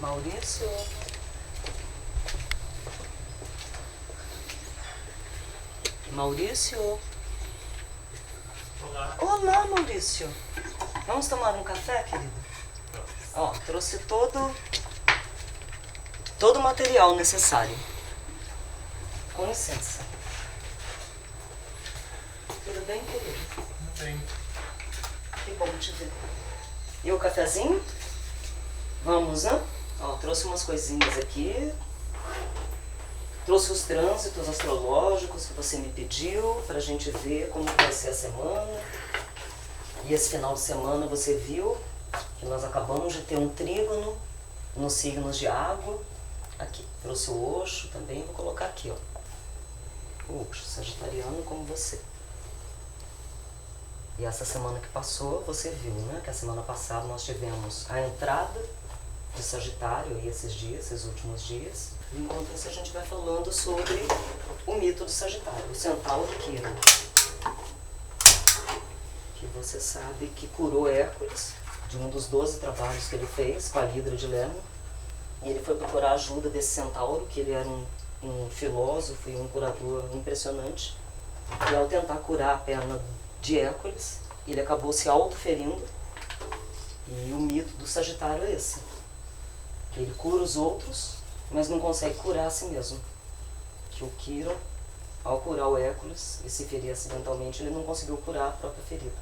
Maurício. Maurício. Olá. Olá, Maurício. Vamos tomar um café, querido? Ó, trouxe todo o material necessário. Com licença. Tudo bem, querido? Tudo bem. Que bom te ver. E o cafezinho? Vamos, né? Ó, trouxe umas coisinhas aqui. Trouxe os trânsitos astrológicos que você me pediu pra gente ver como vai ser a semana. E esse final de semana você viu que nós acabamos de ter um trígono nos signos de água. Aqui, trouxe o Osho também, vou colocar aqui, ó. O Osho, sagitariano como você. E essa semana que passou, você viu, né? Que a semana passada nós tivemos a entrada de Sagitário, aí esses dias, esses últimos dias. E enquanto isso a gente vai falando sobre o mito do Sagitário, o Centauro Quirón. Que você sabe que curou Hércules, de um dos 12 trabalhos que ele fez com a Hidra de Lerna. E ele foi procurar a ajuda desse centauro, que ele era um filósofo e um curador impressionante. E ao tentar curar a perna de Hércules, ele acabou se autoferindo. E o mito do Sagitário é esse. Que ele cura os outros, mas não consegue curar a si mesmo. Que o Quirón, ao curar o Hércules e se ferir acidentalmente, ele não conseguiu curar a própria ferida.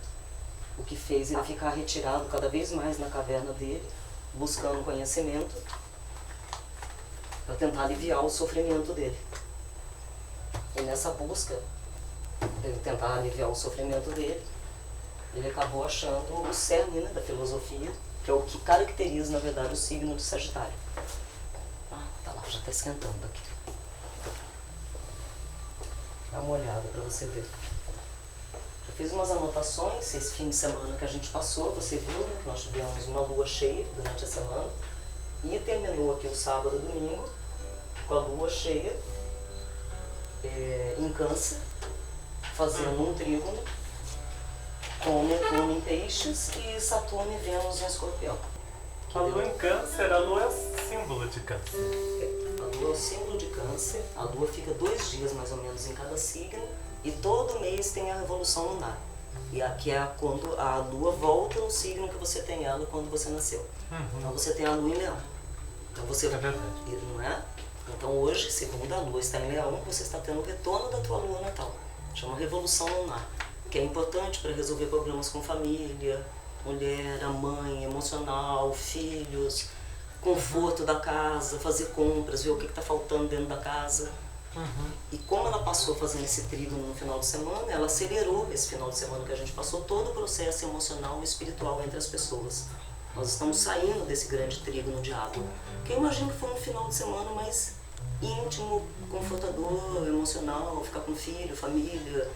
O que fez ele ficar retirado cada vez mais na caverna dele, buscando conhecimento, para tentar aliviar o sofrimento dele. E nessa busca, de tentar aliviar o sofrimento dele, ele acabou achando o cerne, né, da filosofia, que é o que caracteriza, na verdade, o signo de Sagitário. Ah, tá lá, já está esquentando aqui. Dá uma olhada para você ver. Eu fiz umas anotações esse fim de semana que a gente passou, você viu, né, que nós tivemos uma lua cheia durante a semana. E terminou aqui o sábado e domingo com a lua cheia em Câncer, fazendo um trígono com Netuno em Peixes e Saturno e Vênus em Escorpião. A lua em Câncer, a lua é símbolo de Câncer. A lua é o símbolo de Câncer, a lua fica 2 dias mais ou menos em cada signo e todo mês tem a revolução lunar. E aqui é quando a lua volta no signo que você tem ela quando você nasceu. Então você tem a lua em Leão. Então você, É verdade. não é? Então hoje, segundo a lua está em Leão, você está tendo o retorno da tua lua natal. Chama revolução lunar, que é importante para resolver problemas com família, mulher, a mãe, emocional, filhos, conforto da casa, fazer compras, ver o que está faltando dentro da casa. E como ela passou fazendo esse trígono no final de semana, ela acelerou esse final de semana que a gente passou todo o processo emocional e espiritual entre as pessoas. Nós estamos saindo desse grande trígono de água, que eu imagino que foi um final de semana mais íntimo, confortador, emocional, ficar com filho, família,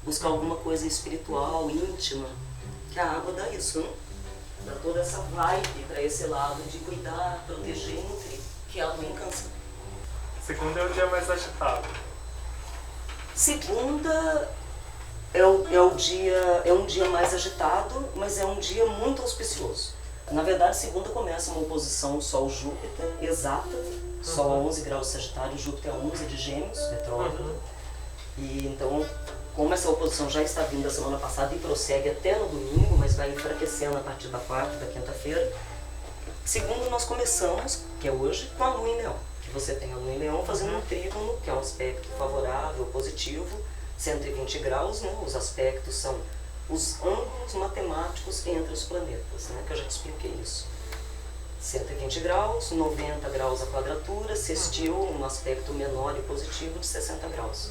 buscar alguma coisa espiritual, íntima, que a água dá isso, né? Dá toda essa vibe para esse lado de cuidar, proteger, nutrir, que é a lua em Câncer. Segunda é o dia mais agitado. Segunda é um dia mais agitado, mas é um dia muito auspicioso. Na verdade, segunda começa uma oposição Sol-Júpiter exata. Sol a 11 graus de Sagitário, Júpiter a 11 de Gêmeos, retrógrado. E então, como essa oposição já está vindo da semana passada e prossegue até no domingo, mas vai enfraquecendo a partir da quarta e da quinta-feira. Segundo, nós começamos, que é hoje, com a Lua em Leão. Que você tem a Lua em Leão fazendo um trígono, que é um aspecto favorável, positivo, 120 graus, né? Os aspectos são os ângulos matemáticos entre os planetas, né? Que eu já te expliquei isso. 120 graus, 90 graus a quadratura, sextil, um aspecto menor e positivo de 60 graus.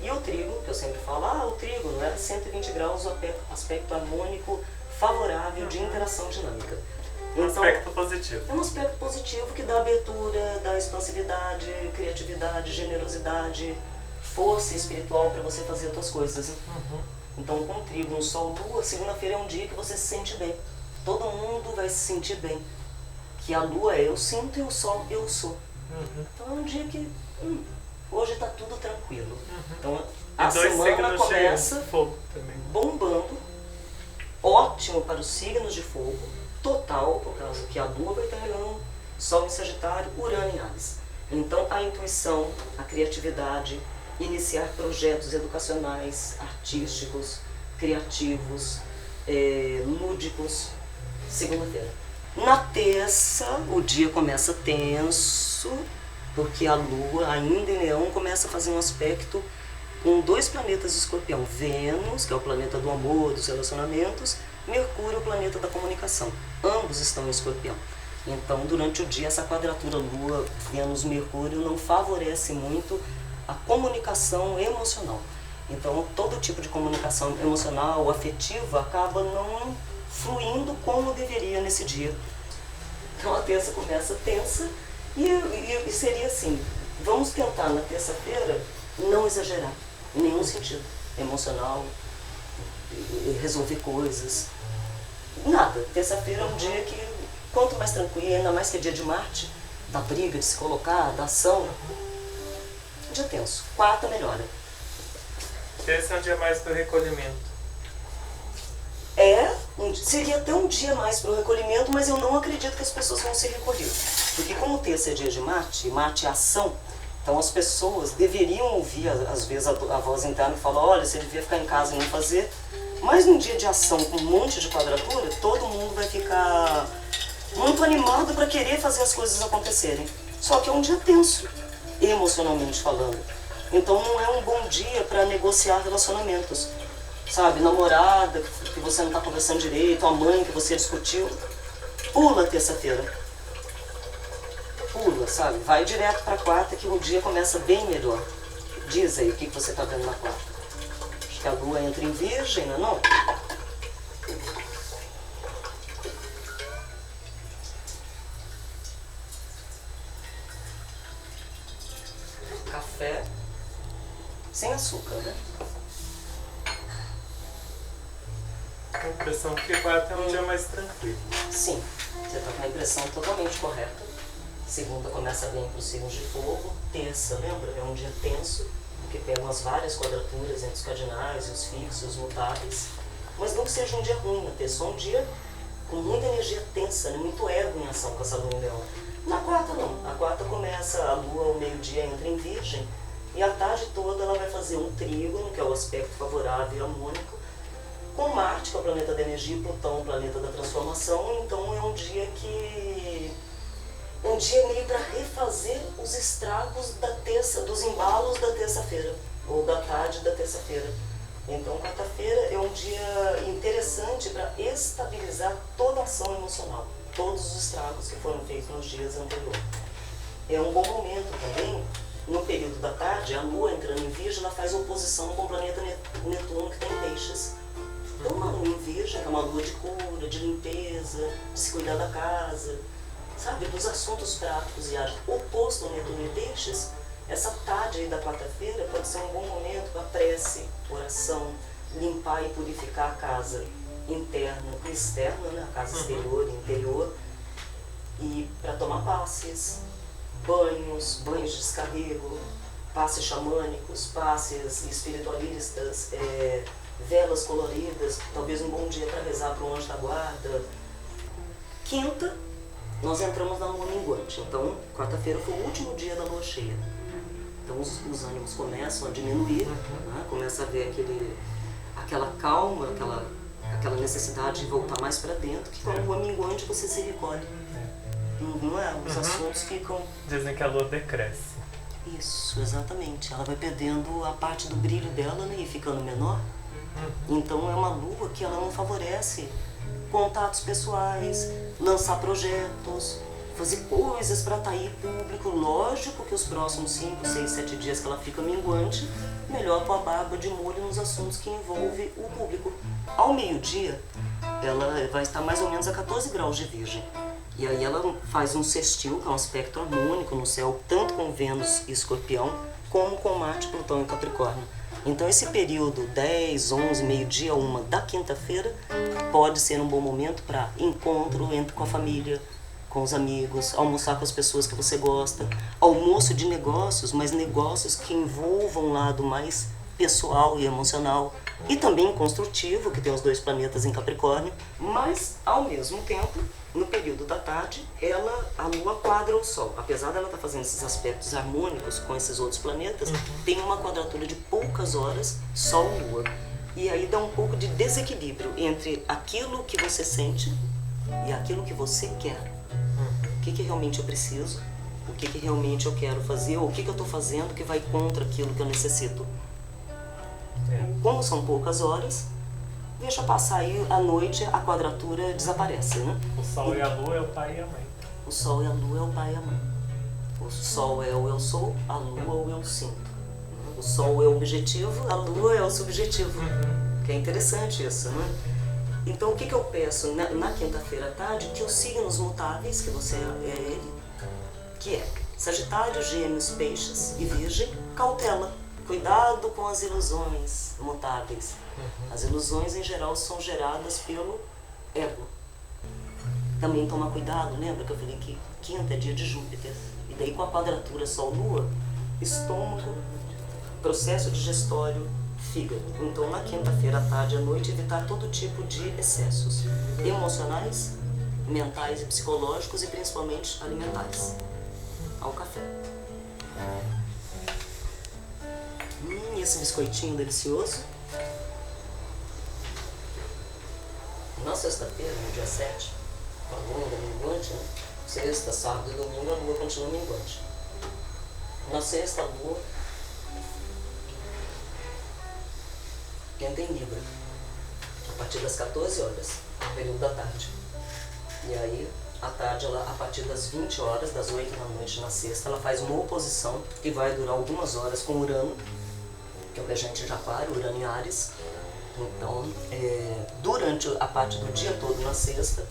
E o trígono, que eu sempre falo, o trígono era 120 graus, o aspecto harmônico favorável de interação dinâmica. Um Então, aspecto positivo. é um aspecto positivo que dá abertura, dá expansividade, criatividade, generosidade, força espiritual para você fazer as suas coisas. Então, com o trígono, Sol, Lua, segunda-feira é um dia que você se sente bem. Todo mundo vai se sentir bem. Que a Lua é eu sinto e o Sol eu sou. Então é um dia que hoje está tudo tranquilo. Então a semana começa fogo também. bombando, ótimo para os signos de fogo, total, por causa que a Lua vai estar em Leão, Sol em Sagitário, Urano em Áries. Então a intuição, a criatividade, iniciar projetos educacionais, artísticos, criativos, lúdicos, segunda-feira. Na terça, o dia começa tenso, porque a Lua, ainda em Leão, começa a fazer um aspecto com 2 planetas de Escorpião. Vênus, que é o planeta do amor, dos relacionamentos, Mercúrio, o planeta da comunicação. Ambos estão em Escorpião. Então, durante o dia, essa quadratura Lua, Vênus, Mercúrio não favorece muito a comunicação emocional. Então, todo tipo de comunicação emocional, afetiva, acaba não fluindo como deveria nesse dia. Então, a terça começa tensa e seria assim, vamos tentar na terça-feira não exagerar em nenhum sentido emocional, resolver coisas, nada. Terça-feira é um dia que, quanto mais tranquilo, ainda mais que é dia de Marte, da briga, de se colocar, da ação, dia tenso. Quarta melhora. Esse é um dia mais para recolhimento. Seria até um dia mais para o recolhimento, mas eu não acredito que as pessoas vão se recolher. Porque como terça é dia de Marte, e Marte é ação, então as pessoas deveriam ouvir, às vezes, a voz interna e falar, olha, você devia ficar em casa e não fazer. Mas num dia de ação com um monte de quadratura, todo mundo vai ficar muito animado para querer fazer as coisas acontecerem. Só que é um dia tenso, emocionalmente falando. Então não é um bom dia para negociar relacionamentos. Sabe, namorada que você não está conversando direito, a mãe que você discutiu, pula terça-feira. Pula, sabe? Vai direto para quarta que o dia começa bem melhor. Diz aí o que você está vendo na quarta. Acho que a Lua entra em Virgem, não é não? Café sem açúcar, né? A impressão que quarta é um dia mais tranquilo. Sim, você está com a impressão totalmente correta. Segunda começa bem para os signos de fogo. Terça, lembra? É um dia tenso, porque pegam as várias quadraturas entre os cardinais, os fixos, os mutáveis. Mas não que seja um dia ruim, a terça é um dia com muita energia tensa, né? Muito ego em ação com essa Lua em Leão. Na quarta não. A quarta começa, a Lua ao meio-dia entra em Virgem, e a tarde toda ela vai fazer um trígono, que é o aspecto favorável e harmônico, com Marte, que é o planeta da energia, e Plutão, o planeta da transformação. Então é um dia que... um dia meio para refazer os estragos da terça, dos embalos da terça-feira, ou da tarde da terça-feira. Então quarta-feira é um dia interessante para estabilizar toda a ação emocional, todos os estragos que foram feitos nos dias anteriores. É um bom momento também, no período da tarde, a Lua entrando em Virgem, ela faz oposição com o planeta Netuno, que tem Peixes. Então uma Lua em Virgem, que é uma Lua de cura, de limpeza, de se cuidar da casa, sabe, dos assuntos práticos e ágeis. Oposto ao Netuno e Peixes, essa tarde aí da quarta-feira pode ser um bom momento para prece, oração, limpar e purificar a casa interna e externa, né? A casa exterior e interior, e para tomar passes, banhos de descarrego, passes xamânicos, passes espiritualistas, velas coloridas, talvez um bom dia para rezar para o anjo da guarda. Quinta, nós entramos na lua minguante, então quarta-feira foi o último dia da lua cheia. Então os ânimos começam a diminuir, né? Começa a haver aquela calma, aquela necessidade de voltar mais para dentro, que com a lua minguante você se recolhe. Não é? Os assuntos ficam... Dizem que a lua decresce. Isso, exatamente. Ela vai perdendo a parte do brilho dela, né, e ficando menor. Então é uma lua que ela não favorece contatos pessoais, lançar projetos, fazer coisas para atrair público. Lógico que os próximos 5, 6, 7 dias que ela fica minguante, melhor pôr a barba de molho nos assuntos que envolvem o público. Ao meio-dia, ela vai estar mais ou menos a 14 graus de Virgem. E aí ela faz um sextil, que é um aspecto harmônico no céu, tanto com Vênus e Escorpião, como com Marte, Plutão e Capricórnio. Então esse período 10, 11, meio-dia, 1 da quinta-feira, pode ser um bom momento para encontro com a família, com os amigos, almoçar com as pessoas que você gosta, almoço de negócios, mas negócios que envolvam um lado mais pessoal e emocional, e também construtivo, que tem os 2 planetas em Capricórnio, mas ao mesmo tempo, no período da tarde, a Lua quadra o Sol. Apesar dela estar fazendo esses aspectos harmônicos com esses outros planetas, tem uma quadratura de poucas horas, Sol-Lua. E aí dá um pouco de desequilíbrio entre aquilo que você sente e aquilo que você quer. O que realmente eu preciso, o que realmente eu quero fazer, ou o que eu estou fazendo que vai contra aquilo que eu necessito. Como são poucas horas, deixa passar aí a noite, a quadratura desaparece, né? O Sol e a Lua é o pai e a mãe. O Sol e a Lua é o pai e a mãe. O Sol é o eu sou, a Lua é o eu sinto. O Sol é o objetivo, a Lua é o subjetivo. Que é interessante isso, né? Então o que eu peço na quinta-feira à tarde? Que os signos mutáveis, que você é ele, que é Sagitário, Gêmeos, Peixes e Virgem, cautela. Cuidado com as ilusões mutáveis. As ilusões, em geral, são geradas pelo ego. Também toma cuidado, lembra que eu falei que quinta é dia de Júpiter. E daí com a quadratura Sol-Lua, estômago, processo digestório, fígado. Então, na quinta-feira à tarde e à noite, evitar todo tipo de excessos emocionais, mentais e psicológicos e principalmente alimentares. Ao café. Esse biscoitinho delicioso. Na sexta-feira, no dia 7, a lua ainda minguante, né? Sexta, sábado e domingo a lua continua minguante. Na sexta, a lua entra em Libra, a partir das 14 horas, no período da tarde. E aí, à tarde, ela, a partir das 20 horas, das 8 da noite na sexta, ela faz uma oposição que vai durar algumas horas com Urano, que é o regente de Aquário, Urano em Áries. Então, durante a parte do dia todo na sexta,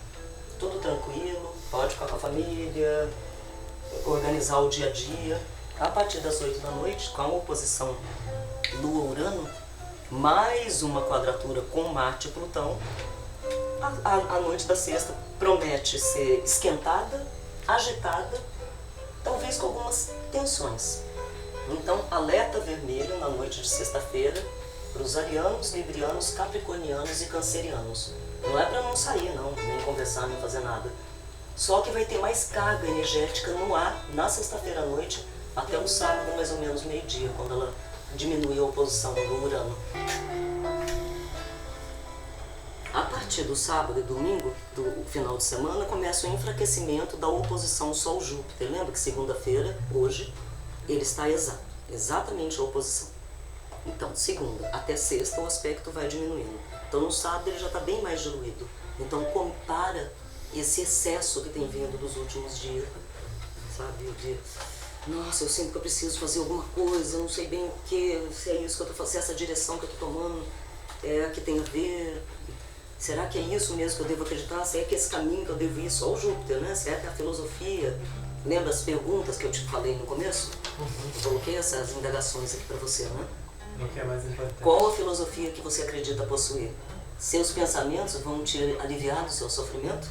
tudo tranquilo, pode ficar com a família, organizar o dia a dia. A partir das 8 da noite, com a oposição Lua-Urano, mais uma quadratura com Marte e Plutão, a noite da sexta promete ser esquentada, agitada, talvez com algumas tensões. Então, alerta vermelho na noite de sexta-feira para os arianos, librianos, capricornianos e cancerianos. Não é para não sair, não, nem conversar, nem fazer nada. Só que vai ter mais carga energética no ar na sexta-feira à noite até o sábado, mais ou menos meio-dia, quando ela diminui a oposição do Urano. A partir do sábado e domingo, do final de semana, começa o enfraquecimento da oposição Sol-Júpiter. Lembra que segunda-feira, hoje, ele está exatamente a oposição. Então, segunda até sexta, o aspecto vai diminuindo. Então, no sábado, ele já está bem mais diluído. Então, compara esse excesso que tem vindo dos últimos dias, sabe? De, nossa, eu sinto que eu preciso fazer alguma coisa, não sei bem o que, se é isso que eu estou fazendo, se essa direção que eu estou tomando é a que tem a ver. Será que é isso mesmo que eu devo acreditar? Será que é esse caminho que eu devo ir? Só o Júpiter, né? Será que é a filosofia? Lembra as perguntas que eu te falei no começo? Eu coloquei essas indagações aqui para você, né? O que é mais importante? Qual a filosofia que você acredita possuir? Seus pensamentos vão te aliviar do seu sofrimento?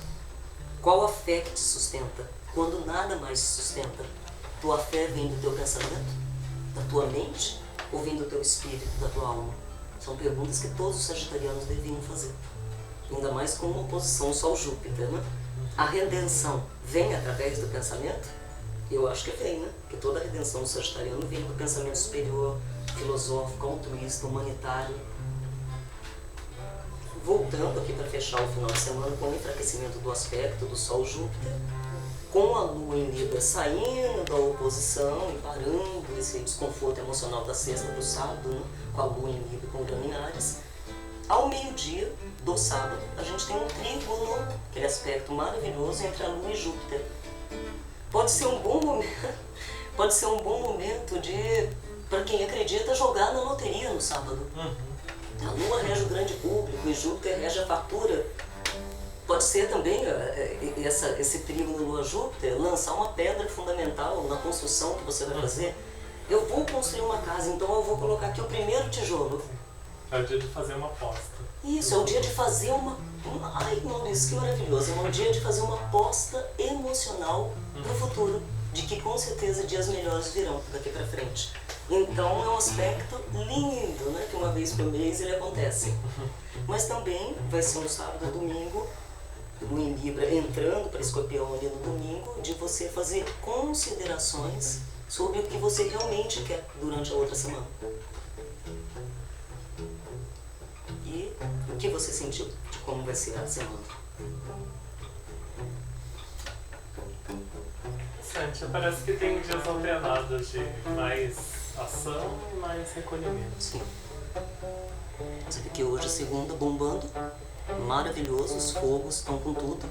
Qual a fé que te sustenta? Quando nada mais te sustenta, tua fé vem do teu pensamento? Da tua mente? Ou vem do teu espírito, da tua alma? São perguntas que todos os sagitarianos deviam fazer. Ainda mais com uma oposição Sol-Júpiter, né? A redenção vem através do pensamento? Eu acho que vem, né? Porque toda a redenção do sagitariano vem do pensamento superior, filosófico, altruísta, humanitário. Voltando aqui para fechar o final de semana com o enfraquecimento do aspecto do Sol-Júpiter, com a Lua em Libra saindo da oposição e parando esse desconforto emocional da sexta para o sábado, né? Com a Lua em Libra com o Urano em Áries. Ao meio-dia do sábado, a gente tem um trígono, aquele aspecto maravilhoso entre a Lua e Júpiter. Pode ser um bom momento de, para quem acredita, jogar na loteria no sábado. A Lua rege o grande público e Júpiter rege a fatura. Pode ser também esse trígono Lua-Júpiter lançar uma pedra fundamental na construção que você vai fazer. Eu vou construir uma casa, então eu vou colocar aqui o primeiro tijolo. É o dia de fazer uma aposta. Isso, é o dia de fazer ai, Maurício, que maravilhoso. É o dia de fazer uma aposta emocional para o futuro. De que com certeza dias melhores virão daqui para frente. Então é um aspecto lindo, né? Que uma vez por mês ele acontece. Mas também vai ser um sábado e domingo, Lua em Libra entrando para Escorpião ali no domingo, de você fazer considerações sobre o que você realmente quer durante a outra semana. E o que você sentiu de como vai ser a semana? Interessante, parece que tem dias alternados de mais ação e mais recolhimento. Sim. Você vê que hoje, segunda, bombando, maravilhoso, os fogos estão com tudo,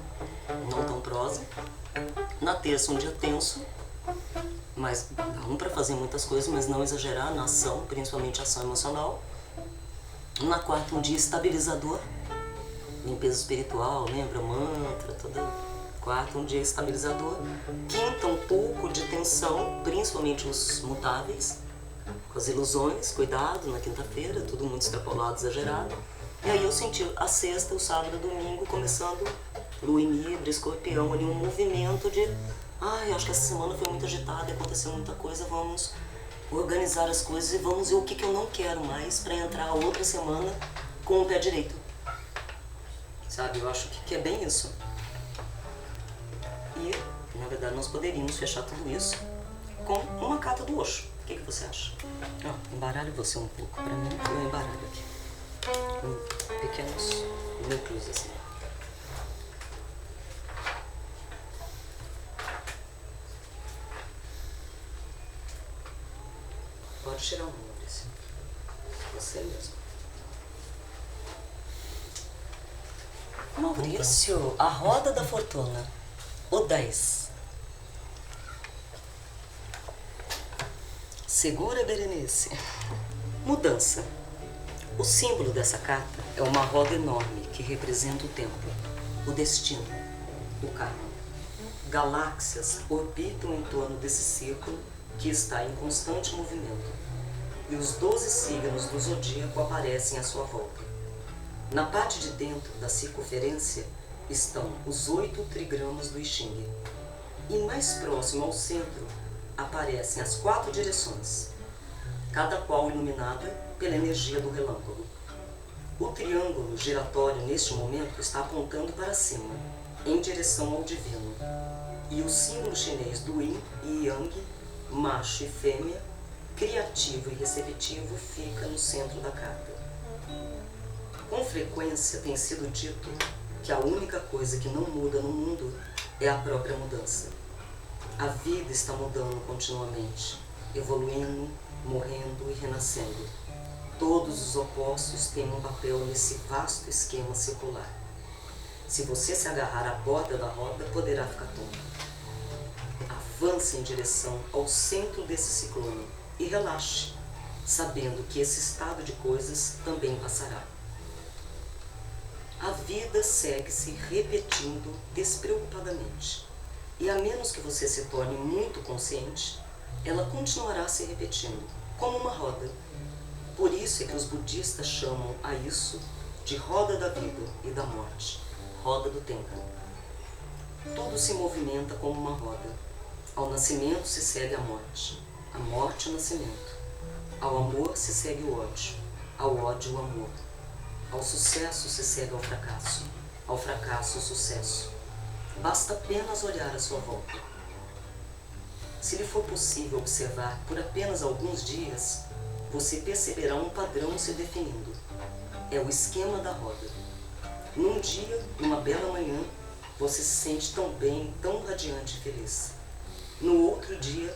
não tão prosa. Na terça, um dia tenso, mas dá para fazer muitas coisas, mas não exagerar na ação, principalmente ação emocional. Na quarta, um dia estabilizador, limpeza espiritual, lembra? Mantra, toda quarta, um dia estabilizador. Quinta, um pouco de tensão, principalmente os mutáveis, com as ilusões, cuidado na quinta-feira, tudo muito extrapolado, exagerado. E aí eu senti a sexta, o sábado e o domingo, começando Lua em Libra, Escorpião, ali um movimento de ai, acho que essa semana foi muito agitada, aconteceu muita coisa, vamos organizar as coisas e vamos ver o que eu não quero mais para entrar a outra semana com o pé direito. Sabe, eu acho que é bem isso. E, na verdade, nós poderíamos fechar tudo isso com uma carta do Osho. O que você acha? Ó, embaralho você um pouco para mim, eu embaralho aqui. Pequenos núcleos assim. Pode tirar um, Maurício. Você mesmo. Maurício, a roda da fortuna. O 10. Segura, Berenice. Mudança. O símbolo dessa carta é uma roda enorme que representa o tempo, o destino, o karma. Galáxias orbitam em torno desse círculo que está em constante movimento, e os 12 signos do zodíaco aparecem à sua volta. Na parte de dentro da circunferência estão os 8 trigramas do I Ching, e mais próximo ao centro aparecem as 4 direções, cada qual iluminada pela energia do relâmpago. O triângulo giratório neste momento está apontando para cima, em direção ao divino, e o símbolo chinês do Yin e Yang, macho e fêmea, criativo e receptivo, fica no centro da carta. Com frequência tem sido dito que a única coisa que não muda no mundo é a própria mudança. A vida está mudando continuamente, evoluindo, morrendo e renascendo. Todos os opostos têm um papel nesse vasto esquema circular. Se você se agarrar à borda da roda, poderá ficar tonto. Avance em direção ao centro desse ciclone e relaxe, sabendo que esse estado de coisas também passará. A vida segue-se repetindo despreocupadamente, e a menos que você se torne muito consciente, ela continuará se repetindo, como uma roda. Por isso é que os budistas chamam a isso de roda da vida e da morte, roda do tempo. Tudo se movimenta como uma roda. Ao nascimento se segue a morte o nascimento. Ao amor se segue o ódio, ao ódio o amor. Ao sucesso se segue ao fracasso o sucesso. Basta apenas olhar à sua volta. Se lhe for possível observar por apenas alguns dias, você perceberá um padrão se definindo. É o esquema da roda. Num dia, numa bela manhã, você se sente tão bem, tão radiante e feliz. No outro dia,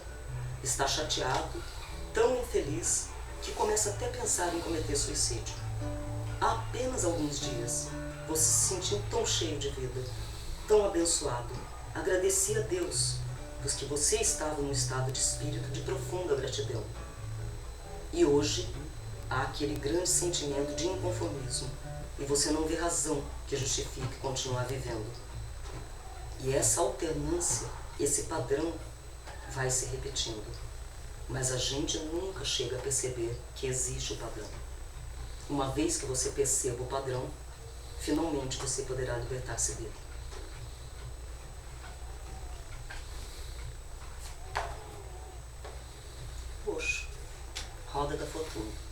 está chateado, tão infeliz, que começa até a pensar em cometer suicídio. Há apenas alguns dias, você se sentiu tão cheio de vida, tão abençoado, agradecia a Deus, pois que você estava num estado de espírito de profunda gratidão. E hoje, há aquele grande sentimento de inconformismo, e você não vê razão que justifique continuar vivendo. E essa alternância, esse padrão, vai se repetindo. Mas a gente nunca chega a perceber que existe o padrão. Uma vez que você perceba o padrão, finalmente você poderá libertar-se dele. Poxa, Roda da Fortuna.